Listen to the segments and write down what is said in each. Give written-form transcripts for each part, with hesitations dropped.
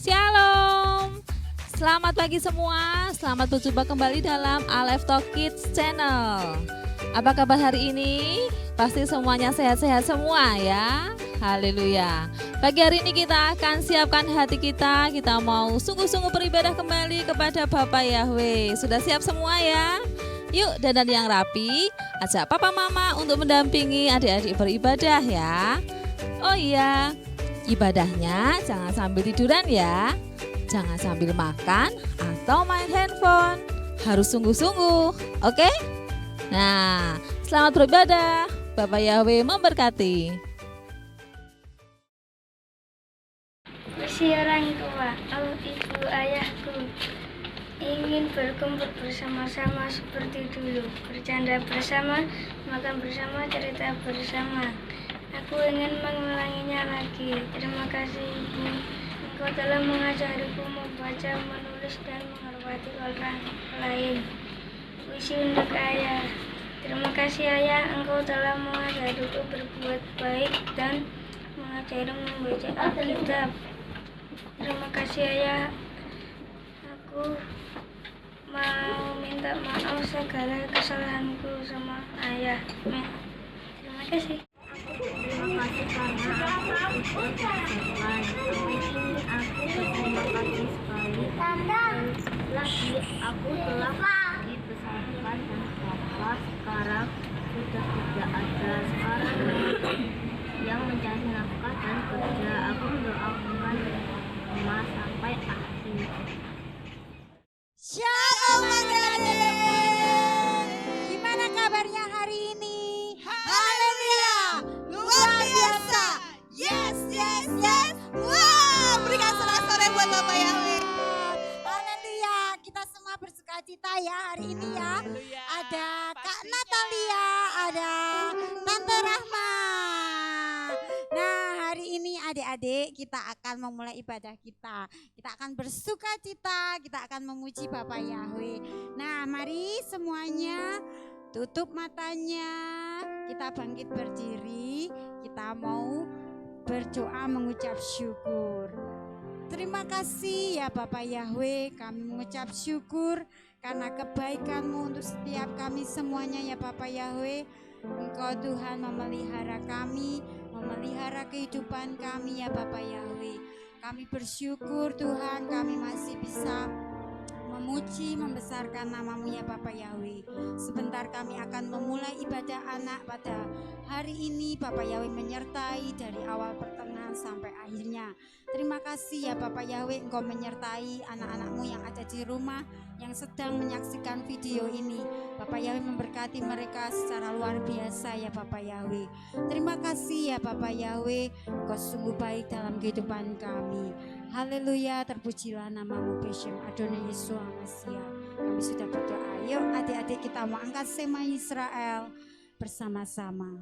Shalom. Selamat pagi semua. Selamat berjumpa kembali dalam Aleph Talk Kids Channel. Apa kabar hari ini? Pasti semuanya sehat-sehat semua ya. Haleluya. Pagi hari ini kita akan siapkan hati kita. Kita mau sungguh-sungguh beribadah kembali kepada Bapak Yahweh. Sudah siap semua ya? Yuk dandan yang rapi. Ajak papa mama untuk mendampingi adik-adik beribadah ya. Oh iya, ibadahnya jangan sambil tiduran ya. Jangan sambil makan atau main handphone. Harus sungguh-sungguh, oke? Nah, selamat beribadah. Bapak Yahweh memberkati. Si orang tua, ibu ayahku ingin berkumpul bersama-sama seperti dulu, bercanda bersama, makan bersama, cerita bersama. Aku ingin mengulanginya lagi. Terima kasih Ibu, Engkau telah mengajariku membaca, menulis, dan menghormati orang lain. Puisi untuk Ayah. Terima kasih Ayah, Engkau telah mengajariku berbuat baik dan mengajari membaca Alkitab. Terima kasih Ayah, aku mau minta maaf segala kesalahanku sama Ayah. Terima kasih. Terima kasih karena aku ikut ucapan. Sampai sini aku berterima kasih sekali. Lagi aku telah dibesarkan dan papa sekarang sudah tidak ada. Sekarang yang mencari nafkah dan kerja. Aku mendoakan mama sampai akhir. Shalom adik-adik. Gimana kabarnya hari ini? Haleluya, luar biasa. Yes. Wow, berikan sorak-sorai buat Bapak Yahweh. Haleluya, kita semua bersukacita ya hari ini ya. Ada Kak Natalia, ada Tante Rahma. Nah, hari ini adik-adik kita akan memulai ibadah kita. Kita akan bersukacita, kita akan memuji Bapak Yahweh. Nah, mari semuanya tutup matanya. Kita bangkit berdiri. Kita mau berdoa mengucap syukur. Terima kasih ya Bapak Yahweh, kami mengucap syukur karena kebaikan-Mu untuk setiap kami semuanya ya Bapak Yahweh. Engkau Tuhan memelihara kami, memelihara kehidupan kami ya Bapak Yahweh. Kami bersyukur Tuhan, kami masih bisa memuji, membesarkan nama-Mu ya Bapak Yahweh. Sebentar kami akan memulai ibadah anak pada hari ini. Bapak Yahweh menyertai dari awal pertengahan sampai akhirnya. Terima kasih ya Bapak Yahweh, Engkau menyertai anak-anak-Mu yang ada di rumah yang sedang menyaksikan video ini. Bapak Yahweh memberkati mereka secara luar biasa ya Bapak Yahweh. Terima kasih ya Bapak Yahweh, Engkau sungguh baik dalam kehidupan kami. Haleluya, terpujilah nama-Mu Beshem Adonai Yesus Masiah. Kami sudah berdoa. Yuk adik-adik kita mau angkat Sema Israel bersama-sama.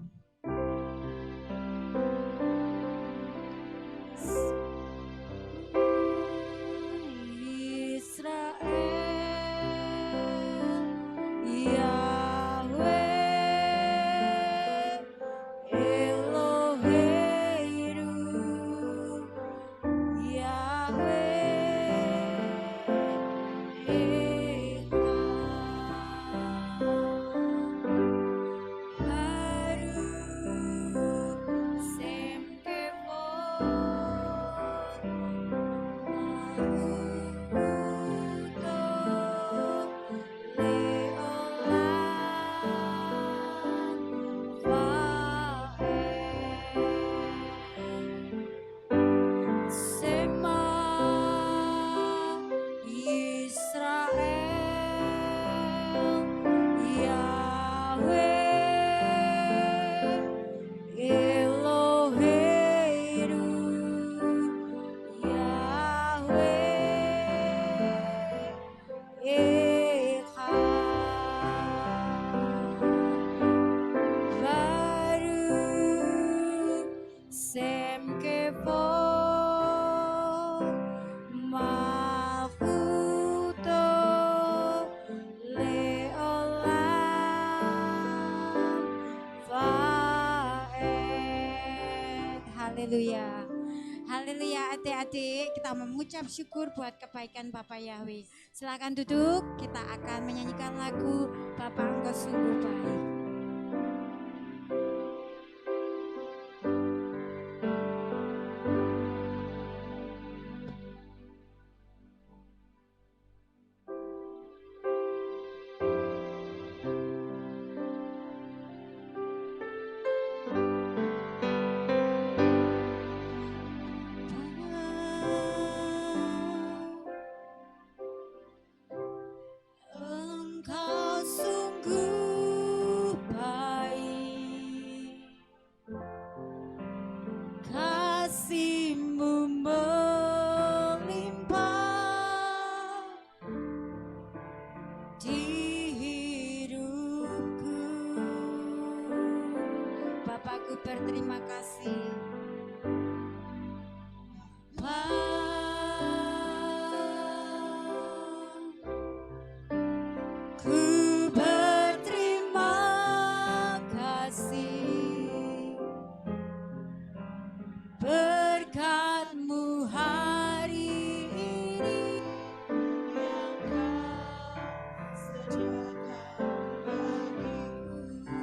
Haleluya adik-adik, kita mengucap syukur buat kebaikan Bapak Yahweh. Silakan duduk, kita akan menyanyikan lagu Bapa Engkau Sungguh Baik. Engkau sungguh baik, kasih-Mu melimpah di hidupku. Bapakku berterima kasih. Ku berterima kasih berkat-Mu hari ini yang Kau sediakan bagiku.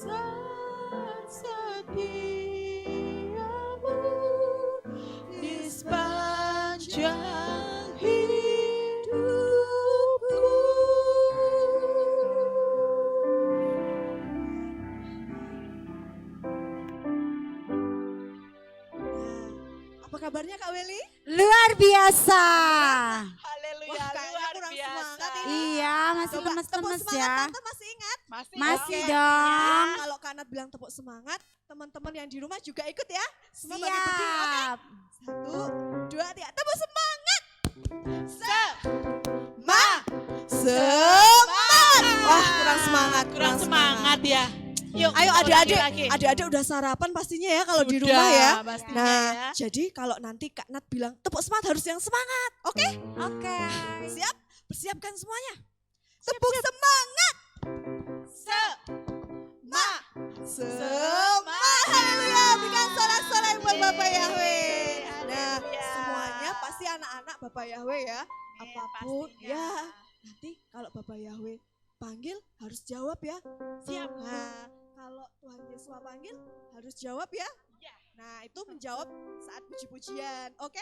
Kasih setiamu di sepanjang hidupku. Apa kabarnya Kak Weli? Luar biasa. Haleluya, Wah, kayaknya luar kurang biasa. semangat ini. Iya, masih Coba tepuk lemes-lemes semangat, ya. Tante masih ingat? Masih Oke. dong. Ya, kalau Kanat bilang tepuk semangat, teman-teman yang di rumah juga ikut ya. Semua bagi berdiri, oke? Siap. 1, 2, 3, tepuk semangat. Semangat. Wah, kurang semangat. Kurang semangat ya. Yuk, Ayo lagi. adik-adik udah sarapan pastinya ya kalau di Udah, rumah ya. pastinya Nah, ya. jadi kalau nanti Kak Nat bilang tepuk semangat harus yang semangat, oke? Oke. Siap? Persiapkan semuanya. Tepuk semangat. Semangat. Haleluya. Berikan sorak-sorai buat Bapak Yahweh. Nah, Haleluya. semuanya pasti anak-anak Bapak Yahweh ya. Apapun pastinya. ya. Nanti kalau Bapak Yahweh panggil harus jawab ya. Siap. Nah, kalau Tuhan Yesus panggil harus jawab ya. Ya. Nah, itu menjawab saat puji-pujian. Oke?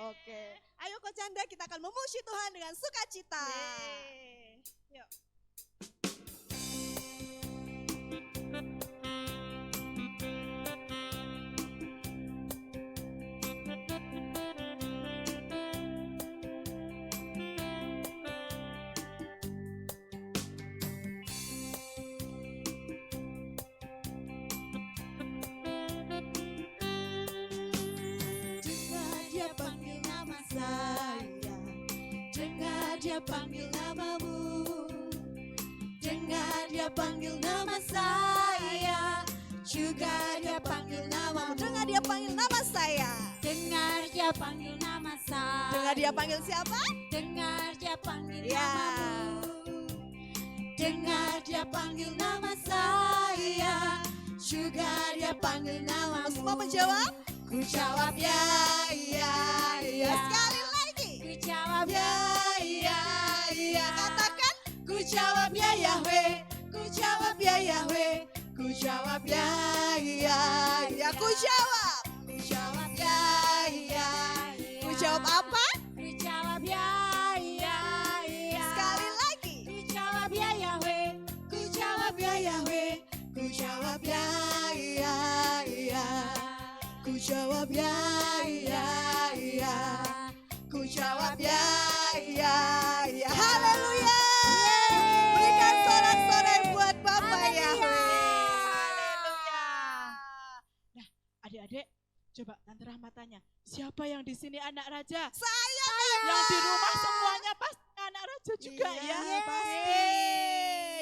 Oke. Ayo Ko Chandra, kita akan memuji Tuhan dengan sukacita. Yuk. Dengar dia panggil nama saya, dengar dia panggil namamu, dengar dia panggil nama saya, juga dia panggil namamu. Dengar dia panggil nama saya. Dengar dia panggil nama saya. Dengar dia panggil siapa? Dengar dia panggil Ya. namamu. Dengar dia panggil nama saya. Juga dia panggil namamu. Semua menjawab? Ku jawab ya, iya, iya. Sekali lagi. Ku jawab Ya, ya, ya, ya. Katakan. Ku jawab ya Yahweh. Ku jawab ya Yahweh. Ku jawab ya, ya, ya. Ku jawab. Ku jawab ya, ya. Ku jawab apa? Ku jawab ya, iya, iya. Sekali lagi. Ku jawab ya Yahweh. Ku jawab ya Yahweh. Ku jawab ya, ya, ya. Ku jawab ya, ya, ya. Ku jawab ya, ya, ya. Haleluya. Berikan sorak-sorai buat Bapak Yahweh. Haleluya. Nah, adik-adik, coba Tante Rahma tanya, siapa yang di sini anak raja? Saya. Yang di rumah semuanya pasti anak raja juga Iya, ya. pasti.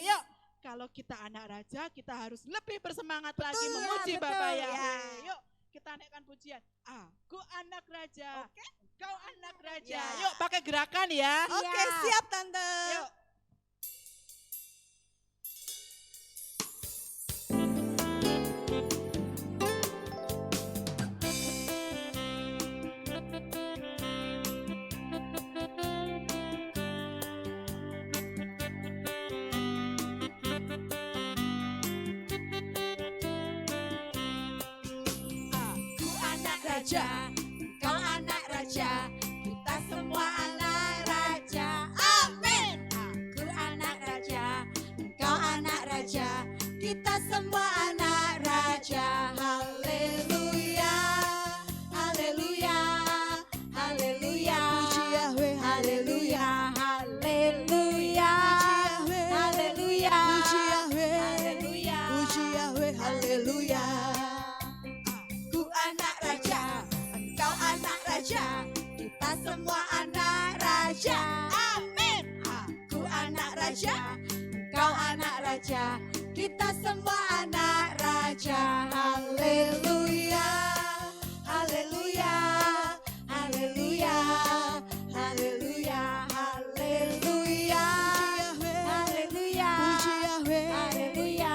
Yuk, kalau kita anak raja, kita harus lebih bersemangat lagi Betul, memuji betul. Bapak Yahweh. Ya. Yuk, kita naikkan pujian. Aku anak raja. Oke. Kau anak raja. Ya. Yuk, pakai gerakan ya. Oke, siap Tante. Yuk. Ku anak raja, kau anak raja, kita semua anak raja. Amin. Aku anak raja, kau anak raja, kita semua anak raja. Haleluya, haleluya, haleluya. Puji Yahweh, Haleluya, haleluya, haleluya, Puji Yahweh. haleluya. Puji Yahweh, haleluya. Aku anak raja, engkau anak raja, kita semua anak raja. Amin. Aku anak raja, engkau anak raja, kita semua anak raja. Haleluya, haleluya, haleluya, haleluya, haleluya, haleluya, Puji Yahweh. haleluya,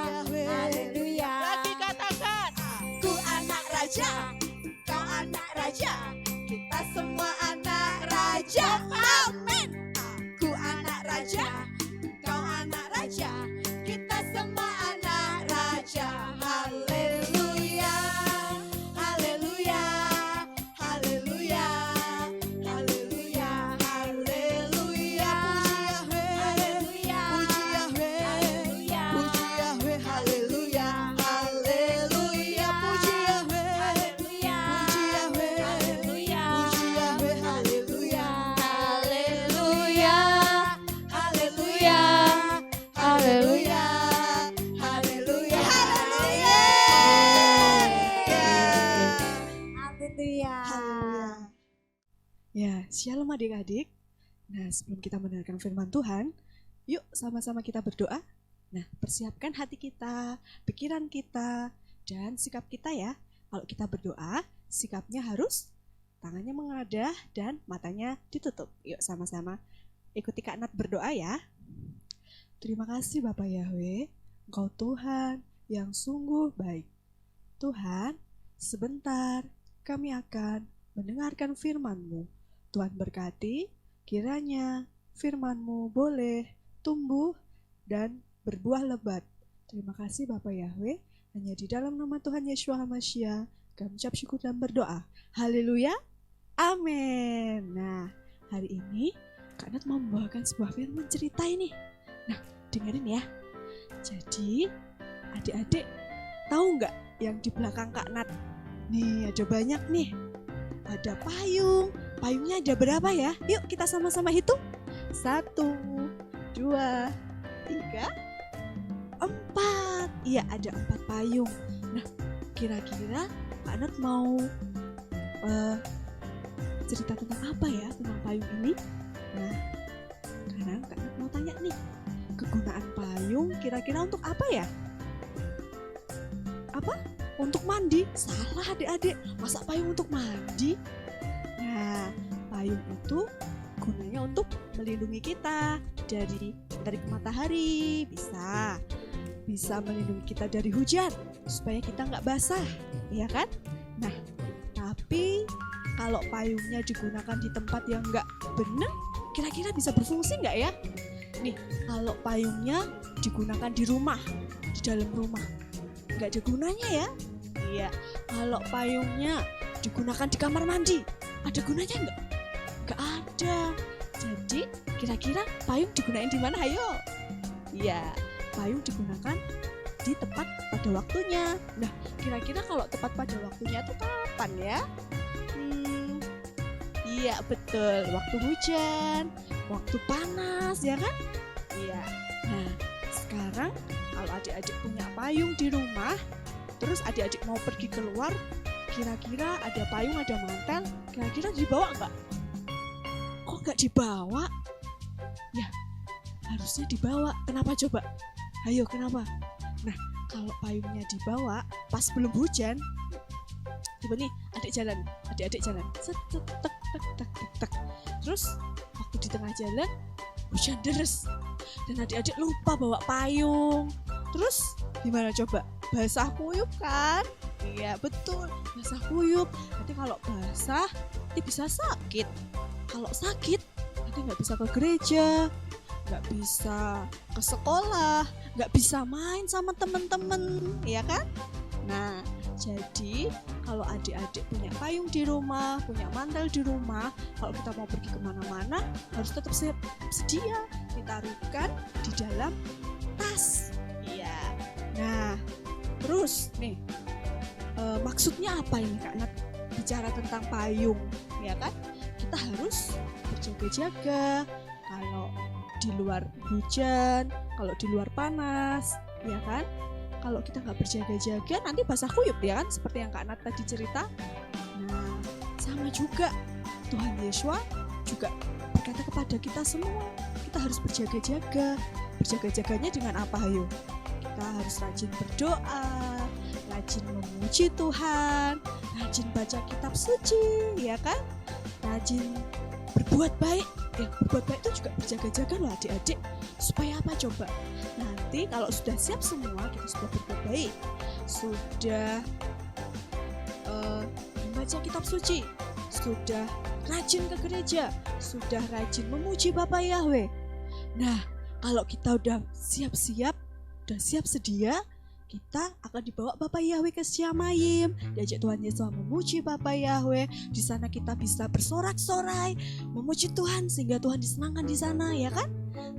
Yahweh. haleluya. Lagi katakan. Ku anak raja, kau anak raja, kita semua anak raja. Amin. Aku anak raja, kau anak raja, kita semua anak raja. Shalom adik-adik. Nah, sebelum kita mendengarkan firman Tuhan, yuk sama-sama kita berdoa. Nah, persiapkan hati kita, pikiran kita, dan sikap kita ya. Kalau kita berdoa, sikapnya harus tangannya mengadah dan matanya ditutup. Yuk sama-sama ikuti Kak Nat berdoa ya. Terima kasih Bapak Yahweh, Engkau Tuhan yang sungguh baik. Tuhan, sebentar kami akan mendengarkan firman-Mu. Tuhan berkati, kiranya firman-Mu boleh tumbuh dan berbuah lebat. Terima kasih Bapak Yahweh, hanya di dalam nama Tuhan Yeshua HaMashiach kami ucap syukur dan berdoa. Haleluya, amin. Nah, hari ini Kak Nat mau membawakan sebuah firman cerita ini. Nah, dengerin ya. Jadi, adik-adik tahu nggak yang di belakang Kak Nat? Nih, ada banyak nih. Ada payung. Payungnya ada berapa ya? Yuk kita sama-sama hitung. 1, 2, 3, 4. Iya, ada 4 payung. Nah, kira-kira Kak Nat mau cerita tentang apa ya tentang payung ini? Nah, sekarang Kak Nat mau tanya nih, kegunaan payung kira-kira untuk apa ya? Apa? Untuk mandi? Salah adik-adik, masa payung untuk mandi? Nah, payung itu gunanya untuk melindungi kita dari matahari, bisa melindungi kita dari hujan supaya kita nggak basah, ya kan? Nah, tapi kalau payungnya digunakan di tempat yang nggak benar, kira-kira bisa berfungsi nggak ya? Nih, kalau payungnya digunakan di rumah, di dalam rumah, nggak ada gunanya ya? Iya, kalau payungnya digunakan di kamar mandi, ada gunanya nggak? Nggak ada. Jadi, kira-kira payung digunain di mana? Ayo. Iya, payung digunakan di tepat pada waktunya. Nah, kira-kira kalau tepat pada waktunya itu kapan ya? Iya, betul. Waktu hujan, waktu panas, ya kan? Iya. Nah, sekarang kalau adik-adik punya payung di rumah, terus adik-adik mau pergi keluar, kira-kira ada payung, ada mantel, kira-kira dibawa nggak? Kok nggak dibawa? Ya, harusnya dibawa. Kenapa coba? Ayo, kenapa? Nah, kalau payungnya dibawa pas belum hujan, coba nih adik-adik jalan, set, tek, tek, tek, tek, tek, tek. Terus waktu di tengah jalan hujan deres dan adik-adik lupa bawa payung. Terus gimana coba? Basah kuyup kan? Iya betul, basah kuyup. Nanti kalau basah nanti bisa sakit. Kalau sakit nanti nggak bisa ke gereja, nggak bisa ke sekolah, nggak bisa main sama temen-temen, ya kan? Nah, jadi kalau adik-adik punya payung di rumah, punya mantel di rumah, kalau kita mau pergi kemana-mana harus tetap sedia ditaruhkan di dalam tas. Iya. Nah, terus nih maksudnya apa ini Kak Nat bicara tentang payung, ya kan? Kita harus berjaga-jaga kalau di luar hujan, kalau di luar panas, ya kan? Kalau kita nggak berjaga-jaga nanti basah kuyup, ya kan? Seperti yang Kak Nat tadi cerita. Nah, sama juga Tuhan Yesus juga berkata kepada kita semua, kita harus berjaga-jaga. Berjaga-jaganya dengan apa, ayo? Kita harus rajin berdoa, rajin memuji Tuhan, rajin baca kitab suci, ya kan? Rajin berbuat baik. Berbuat baik itu juga berjaga-jaga loh adik-adik. Supaya apa coba? Nanti kalau sudah siap semua, kita sudah berbuat baik, sudah membaca kitab suci, sudah rajin ke gereja, sudah rajin memuji Bapak Yahweh. Nah, kalau kita udah siap-siap, udah siap sedia, kita akan dibawa Bapak Yahweh ke Syamayim, diajak Tuhan Yesus memuji Bapak Yahweh. Di sana kita bisa bersorak-sorai, memuji Tuhan sehingga Tuhan disenangkan di sana, ya kan?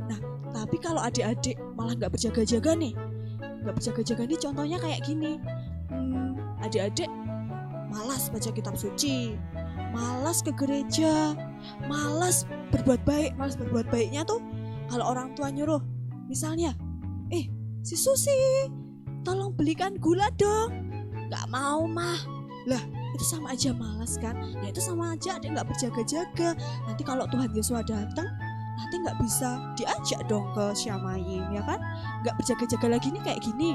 Nah, tapi kalau adik-adik malah nggak berjaga-jaga nih, contohnya kayak gini. Adik-adik malas baca kitab suci, malas ke gereja, malas berbuat baik. Malas berbuat baiknya tuh kalau orang tua nyuruh, misalnya, si Susi, tolong belikan gula dong. Gak mau mah. Lah, itu sama aja malas kan. Ya itu sama aja adik nggak berjaga-jaga. Nanti kalau Tuhan Yesus datang, nanti nggak bisa diajak dong ke Syamayim, ya kan? Nggak berjaga-jaga lagi nih kayak gini.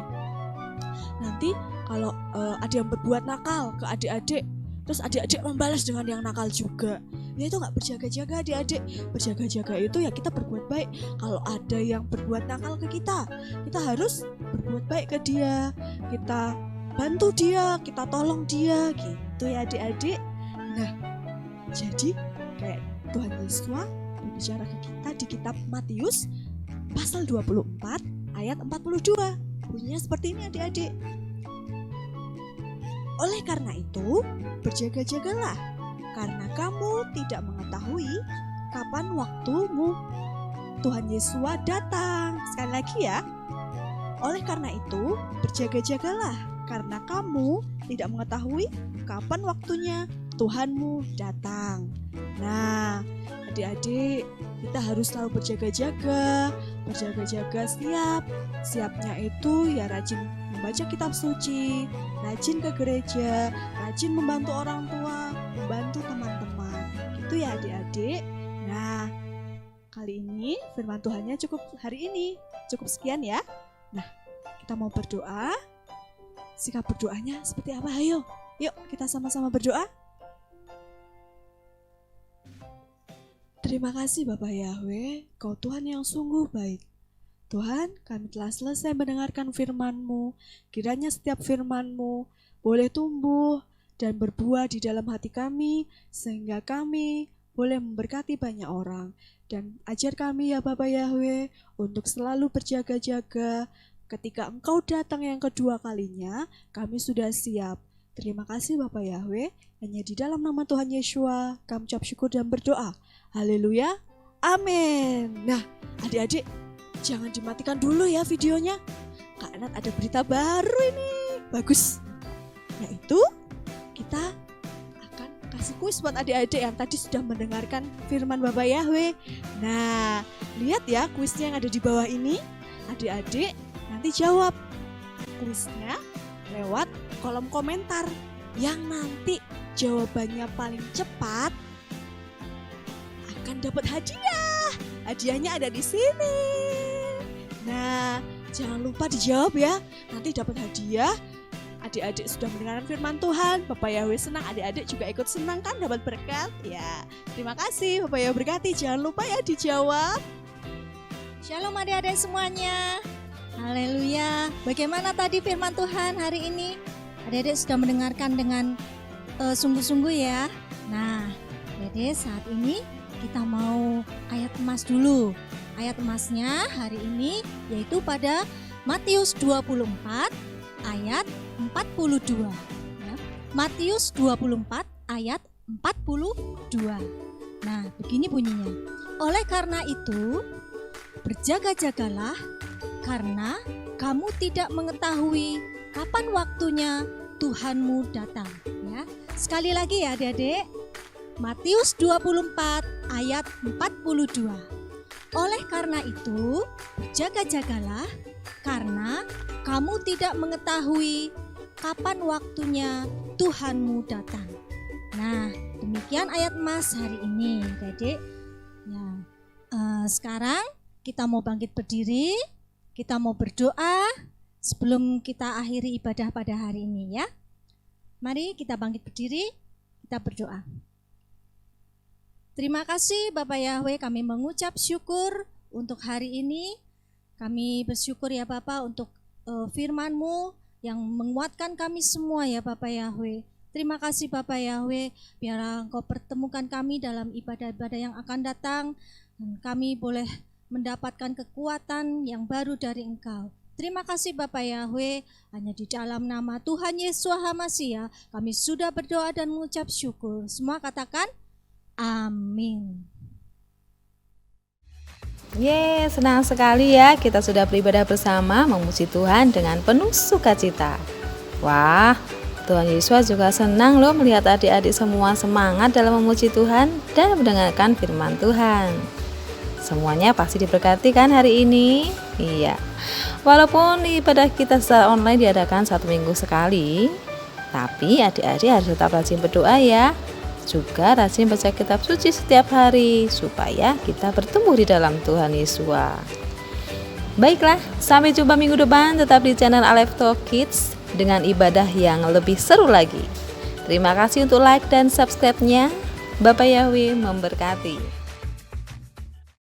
Nanti kalau ada yang berbuat nakal ke adik-adik, terus adik-adik membalas dengan yang nakal juga, ya itu nggak berjaga-jaga adik-adik. Berjaga-jaga itu ya kita berbuat baik. Kalau ada yang berbuat nakal ke kita harus berbuat baik ke dia, kita bantu dia, kita tolong dia, gitu ya adik-adik. Nah, jadi kayak Tuhan Yesus berbicara ke kita di kitab Matius pasal 24 ayat 42. Bunyinya seperti ini adik-adik. Oleh karena itu, berjaga-jagalah, karena kamu tidak mengetahui kapan waktumu Tuhan Yesus datang. Sekali lagi ya. Oleh karena itu, berjaga-jagalah, karena kamu tidak mengetahui kapan waktunya Tuhanmu datang. Nah, adik-adik, kita harus selalu berjaga-jaga. Berjaga-jaga siapnya itu ya rajin membaca kitab suci, rajin ke gereja, rajin membantu orang tua, membantu teman-teman. Gitu ya adik-adik. Nah, kali ini firman Tuhannya cukup hari ini. Cukup sekian ya. Nah, kita mau berdoa. Sikap berdoanya seperti apa? Ayo, yuk kita sama-sama berdoa. Terima kasih Bapak Yahweh, Kau Tuhan yang sungguh baik. Tuhan, kami telah selesai mendengarkan firman-Mu. Kiranya setiap firman-Mu boleh tumbuh dan berbuah di dalam hati kami, sehingga kami boleh memberkati banyak orang. Dan ajar kami ya Bapak Yahweh, untuk selalu berjaga-jaga. Ketika Engkau datang yang kedua kalinya, kami sudah siap. Terima kasih Bapak Yahweh, hanya di dalam nama Tuhan Yeshua kami ucap syukur dan berdoa. Haleluya, amin. Nah, adik-adik, jangan dimatikan dulu ya videonya, karena ada berita baru ini. Bagus. Yaitu, kita akan kasih kuis buat adik-adik yang tadi sudah mendengarkan firman Bapak Yahweh. Nah, lihat ya kuisnya yang ada di bawah ini. Adik-adik, nanti jawab kuisnya lewat kolom komentar. Yang nanti jawabannya paling cepat akan dapat hadiah. Hadiahnya ada di sini. Nah, jangan lupa dijawab ya. Nanti dapat hadiah. Adik-adik sudah mendengarkan firman Tuhan, Bapak Yahweh senang, adik-adik juga ikut senang kan dapat berkat. Ya, terima kasih Bapak Yahweh berkati. Jangan lupa ya dijawab. Shalom adik-adik semuanya. Haleluya. Bagaimana tadi firman Tuhan hari ini? Adik-adik sudah mendengarkan dengan sungguh-sungguh ya. Nah, adik-adik saat ini kita mau ayat emas dulu. Ayat emasnya hari ini yaitu pada Matius 24 ayat 42. Ya. Matius 24 ayat 42. Nah, begini bunyinya. Oleh karena itu, berjaga-jagalah, karena kamu tidak mengetahui kapan waktunya Tuhanmu datang. Ya. Sekali lagi ya adik-adik. Matius 24 ayat 42. Oleh karena itu, berjaga-jagalah, karena kamu tidak mengetahui kapan waktunya Tuhanmu datang. Nah, demikian ayat emas hari ini, adik-adik. Ya, sekarang kita mau bangkit berdiri, kita mau berdoa sebelum kita akhiri ibadah pada hari ini ya. Mari kita bangkit berdiri, kita berdoa. Terima kasih Bapak Yahweh, kami mengucap syukur untuk hari ini. Kami bersyukur ya Bapak untuk firman-Mu yang menguatkan kami semua ya Bapak Yahweh. Terima kasih Bapak Yahweh, biarlah Engkau pertemukan kami dalam ibadah-ibadah yang akan datang, dan kami boleh mendapatkan kekuatan yang baru dari Engkau. Terima kasih Bapak Yahweh, hanya di dalam nama Tuhan Yesus HaMasiah kami sudah berdoa dan mengucap syukur. Semua katakan amin. Senang sekali ya kita sudah beribadah bersama memuji Tuhan dengan penuh sukacita. Wah, Tuhan Yesus juga senang loh melihat adik-adik semua semangat dalam memuji Tuhan dan mendengarkan firman Tuhan. Semuanya pasti diberkati kan hari ini? Iya. Walaupun ibadah kita secara online diadakan 1 minggu sekali, Tapi adik-adik harus tetap rajin berdoa ya. Juga rajin baca kitab suci setiap hari supaya kita bertumbuh di dalam Tuhan Yesus. Baiklah, sampai jumpa minggu depan tetap di channel Aleph Talk Kids dengan ibadah yang lebih seru lagi. Terima kasih untuk like dan subscribe-nya. Bapak Yahweh memberkati.